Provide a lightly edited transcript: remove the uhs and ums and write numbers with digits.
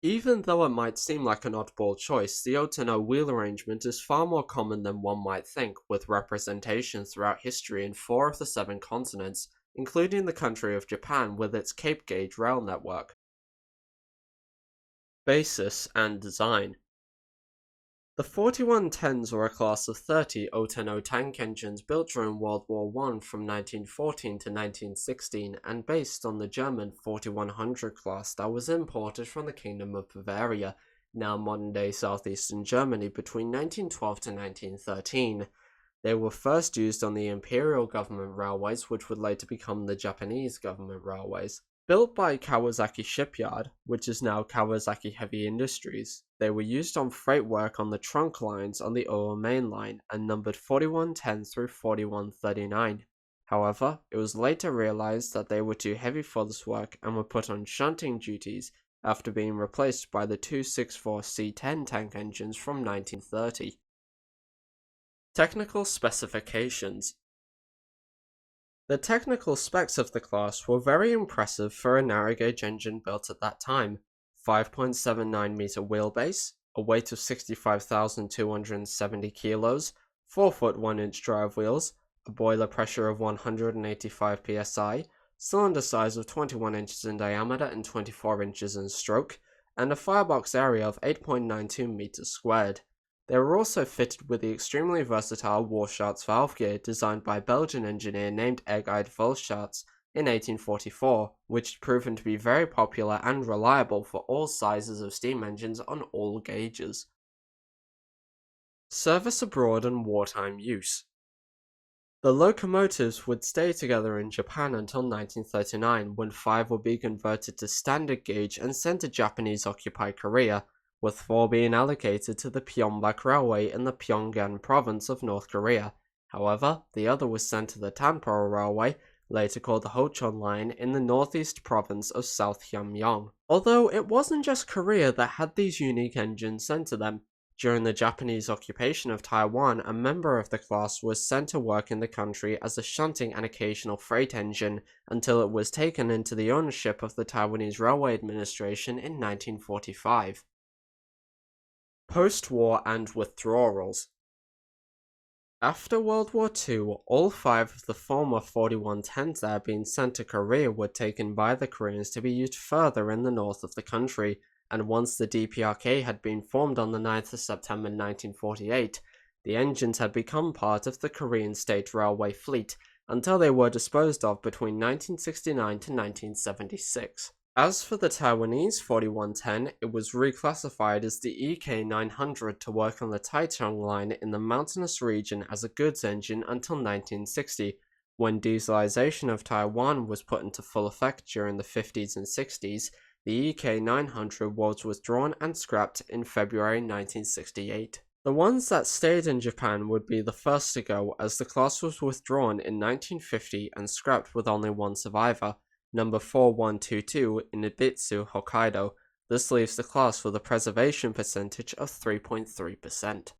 Even though it might seem like an oddball choice, the O-to-No wheel arrangement is far more common than one might think, with representation throughout history in 4 of the 7 continents, including the country of Japan with its Cape Gauge rail network. Basis and design. The 4110s were a class of 30 O-to-No tank engines built during World War I from 1914 to 1916 and based on the German 4100 class that was imported from the Kingdom of Bavaria, now modern-day southeastern Germany, between 1912 to 1913. They were first used on the Imperial Government Railways, which would later become the Japanese Government Railways. Built by Kawasaki Shipyard, which is now Kawasaki Heavy Industries, they were used on freight work on the trunk lines on the Owa Main Line and numbered 4110 through 4139. However, it was later realized that they were too heavy for this work and were put on shunting duties after being replaced by the 264 C10 tank engines from 1930. Technical specifications. The technical specs of the class were very impressive for a narrow gauge engine built at that time. 5.79 meter wheelbase, a weight of 65,270 kilos, 4 foot 1 inch drive wheels, a boiler pressure of 185 psi, cylinder size of 21 inches in diameter and 24 inches in stroke, and a firebox area of 8.92 meters squared. They were also fitted with the extremely versatile Warschatz valve gear designed by a Belgian engineer named Egide Volschatz in 1844, which had proven to be very popular and reliable for all sizes of steam engines on all gauges. Service abroad and wartime use. The locomotives would stay together in Japan until 1939, when 5 would be converted to standard gauge and sent to Japanese-occupied Korea, with 4 being allocated to the Pyeongbak Railway in the Pyongan province of North Korea. However, the other was sent to the Tanpo Railway, later called the Hochon Line, in the northeast province of South Hamgyong. Although it wasn't just Korea that had these unique engines sent to them. During the Japanese occupation of Taiwan, a member of the class was sent to work in the country as a shunting and occasional freight engine until it was taken into the ownership of the Taiwanese Railway Administration in 1945. Post-war and withdrawals. After World War II, all 5 of the former 4110s that had been sent to Korea were taken by the Koreans to be used further in the north of the country, and once the DPRK had been formed on the 9th of September 1948, the engines had become part of the Korean State Railway fleet until they were disposed of between 1969 to 1976. As for the Taiwanese 4110, it was reclassified as the EK900 to work on the Taichung Line in the mountainous region as a goods engine until 1960, when dieselization of Taiwan was put into full effect during the 50s and 60s. The EK900 was withdrawn and scrapped in February 1968. The ones that stayed in Japan would be the first to go, as the class was withdrawn in 1950 and scrapped with only one survivor, number 4122 in Ibitsu, Hokkaido. This leaves the class with a preservation percentage of 3.3%.